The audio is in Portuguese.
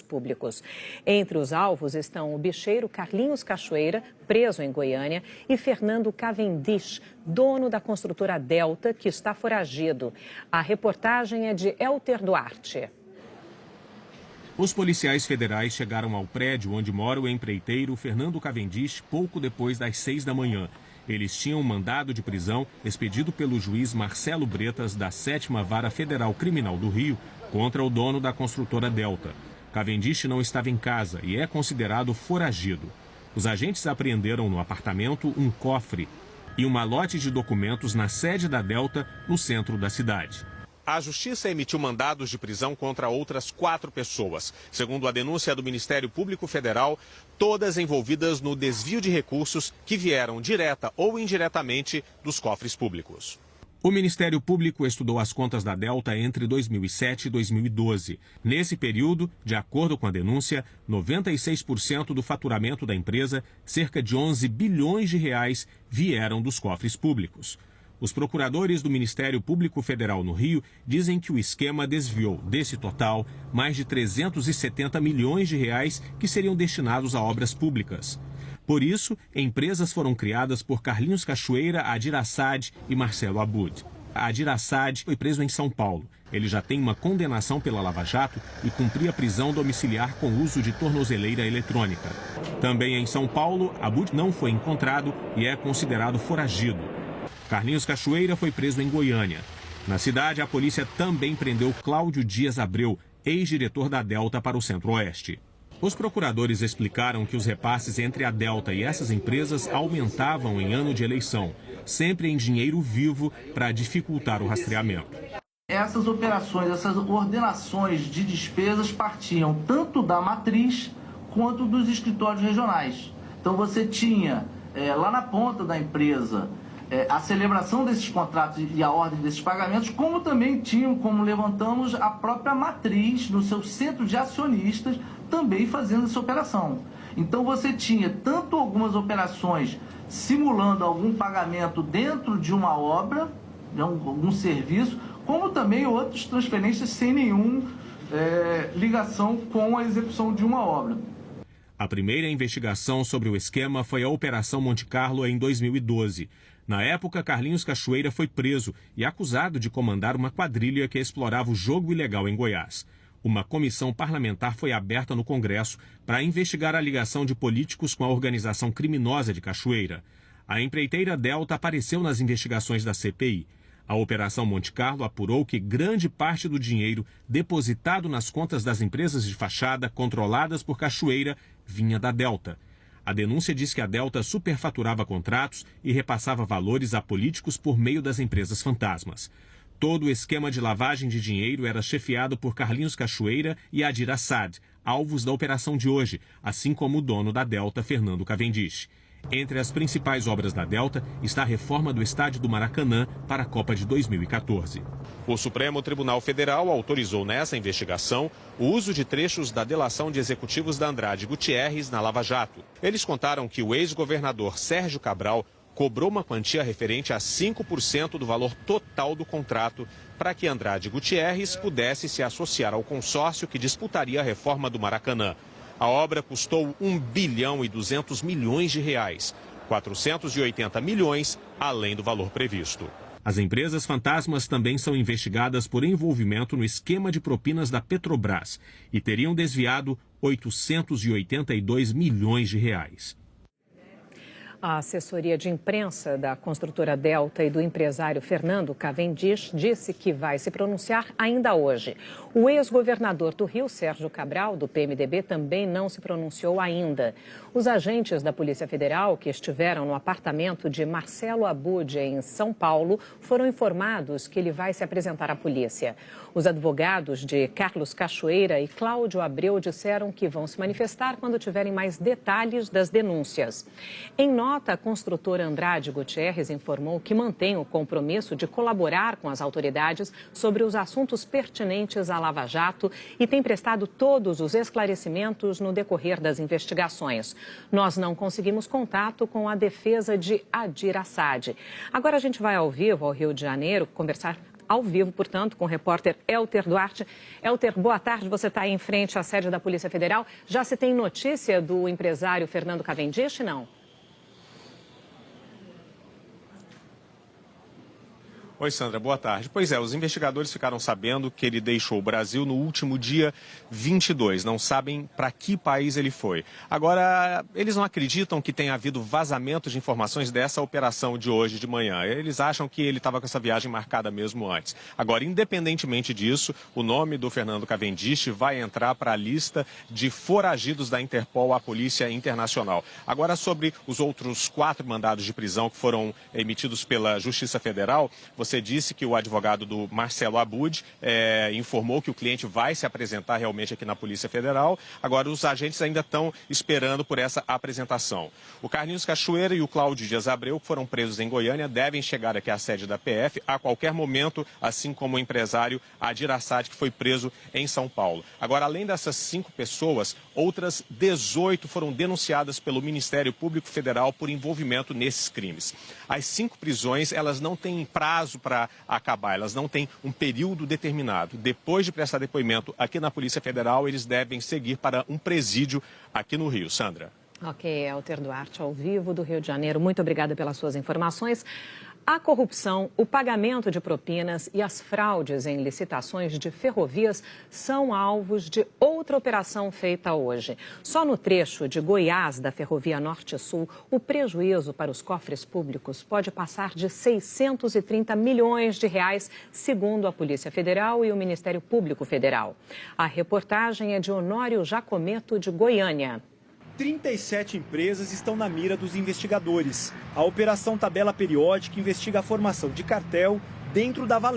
públicos. Entre os alvos estão o bicheiro Carlinhos Cachoeira, preso em Goiânia, e Fernando Cavendish, dono da construtora Delta, que está foragido. A reportagem é de Elter Duarte. Os policiais federais chegaram ao prédio onde mora o empreiteiro Fernando Cavendish pouco depois das 6 da manhã. Eles tinham um mandado de prisão expedido pelo juiz Marcelo Bretas, da 7ª Vara Federal Criminal do Rio, contra o dono da construtora Delta. Cavendish não estava em casa e é considerado foragido. Os agentes apreenderam no apartamento um cofre e um malote de documentos na sede da Delta, no centro da cidade. A Justiça emitiu mandados de prisão contra outras 4 pessoas. Segundo a denúncia do Ministério Público Federal, todas envolvidas no desvio de recursos que vieram direta ou indiretamente dos cofres públicos. O Ministério Público estudou as contas da Delta entre 2007 e 2012. Nesse período, de acordo com a denúncia, 96% do faturamento da empresa, cerca de 11 bilhões de reais, vieram dos cofres públicos. Os procuradores do Ministério Público Federal no Rio dizem que o esquema desviou, desse total, mais de 370 milhões de reais que seriam destinados a obras públicas. Por isso, empresas foram criadas por Carlinhos Cachoeira, Adir Assad e Marcelo Abud. Adir Assad foi preso em São Paulo. Ele já tem uma condenação pela Lava Jato e cumpria prisão domiciliar com uso de tornozeleira eletrônica. Também em São Paulo, Abud não foi encontrado e é considerado foragido. Carlinhos Cachoeira foi preso em Goiânia. Na cidade, a polícia também prendeu Cláudio Dias Abreu, ex-diretor da Delta para o Centro-Oeste. Os procuradores explicaram que os repasses entre a Delta e essas empresas aumentavam em ano de eleição, sempre em dinheiro vivo para dificultar o rastreamento. Essas operações, essas ordenações de despesas partiam tanto da matriz quanto dos escritórios regionais. Então você tinha lá na ponta da empresa a celebração desses contratos e a ordem desses pagamentos, como também tinham, como levantamos, a própria matriz no seu centro de acionistas também fazendo essa operação. Então você tinha tanto algumas operações simulando algum pagamento dentro de uma obra, algum serviço, como também outras transferências sem nenhuma ligação com a execução de uma obra. A primeira investigação sobre o esquema foi a Operação Monte Carlo em 2012. Na época, Carlinhos Cachoeira foi preso e acusado de comandar uma quadrilha que explorava o jogo ilegal em Goiás. Uma comissão parlamentar foi aberta no Congresso para investigar a ligação de políticos com a organização criminosa de Cachoeira. A empreiteira Delta apareceu nas investigações da CPI. A Operação Monte Carlo apurou que grande parte do dinheiro depositado nas contas das empresas de fachada controladas por Cachoeira vinha da Delta. A denúncia diz que a Delta superfaturava contratos e repassava valores a políticos por meio das empresas fantasmas. Todo o esquema de lavagem de dinheiro era chefiado por Carlinhos Cachoeira e Adir Assad, alvos da operação de hoje, assim como o dono da Delta, Fernando Cavendish. Entre as principais obras da Delta está a reforma do estádio do Maracanã para a Copa de 2014. O Supremo Tribunal Federal autorizou nessa investigação o uso de trechos da delação de executivos da Andrade Gutierrez na Lava Jato. Eles contaram que o ex-governador Sérgio Cabral cobrou uma quantia referente a 5% do valor total do contrato para que Andrade Gutierrez pudesse se associar ao consórcio que disputaria a reforma do Maracanã. A obra custou 1 bilhão e 200 milhões de reais, 480 milhões além do valor previsto. As empresas fantasmas também são investigadas por envolvimento no esquema de propinas da Petrobras e teriam desviado 882 milhões de reais. A assessoria de imprensa da construtora Delta e do empresário Fernando Cavendish disse que vai se pronunciar ainda hoje. O ex-governador do Rio, Sérgio Cabral, do PMDB, também não se pronunciou ainda. Os agentes da Polícia Federal que estiveram no apartamento de Marcelo Abud, em São Paulo, foram informados que ele vai se apresentar à polícia. Os advogados de Carlos Cachoeira e Cláudio Abreu disseram que vão se manifestar quando tiverem mais detalhes das denúncias. Em nota, a construtora Andrade Gutierrez informou que mantém o compromisso de colaborar com as autoridades sobre os assuntos pertinentes à Lava Jato e tem prestado todos os esclarecimentos no decorrer das investigações. Nós não conseguimos contato com a defesa de Adir Assad. Agora a gente vai ao vivo ao Rio de Janeiro conversar ao vivo, portanto, com o repórter Elter Duarte. Elter, boa tarde. Você está aí em frente à sede da Polícia Federal. Já se tem notícia do empresário Fernando Cavendish, não? Oi, Sandra, boa tarde. Pois é, os investigadores ficaram sabendo que ele deixou o Brasil no último dia 22. Não sabem para que país ele foi. Agora, eles não acreditam que tenha havido vazamento de informações dessa operação de hoje de manhã. Eles acham que ele estava com essa viagem marcada mesmo antes. Agora, independentemente disso, o nome do Fernando Cavendish vai entrar para a lista de foragidos da Interpol à Polícia Internacional. Agora, sobre os outros 4 mandados de prisão que foram emitidos pela Justiça Federal, você disse que o advogado do Marcelo Abud informou que o cliente vai se apresentar realmente aqui na Polícia Federal. Agora, os agentes ainda estão esperando por essa apresentação. O Carlinhos Cachoeira e o Cláudio Dias Abreu, que foram presos em Goiânia, devem chegar aqui à sede da PF a qualquer momento, assim como o empresário Adir Assad, que foi preso em São Paulo. Agora, além dessas 5 pessoas, outras 18 foram denunciadas pelo Ministério Público Federal por envolvimento nesses crimes. As 5 prisões, elas não têm prazo para acabar, elas não têm um período determinado. Depois de prestar depoimento aqui na Polícia Federal, eles devem seguir para um presídio aqui no Rio. Sandra. Ok, Elter Duarte, ao vivo do Rio de Janeiro. Muito obrigada pelas suas informações. A corrupção, o pagamento de propinas e as fraudes em licitações de ferrovias são alvos de outra operação feita hoje. Só no trecho de Goiás, da Ferrovia Norte-Sul, o prejuízo para os cofres públicos pode passar de 630 milhões de reais, segundo a Polícia Federal e o Ministério Público Federal. A reportagem é de Honório Jacometo, de Goiânia. 37 empresas estão na mira dos investigadores. A Operação Tabela Periódica investiga a formação de cartel dentro da Valesp.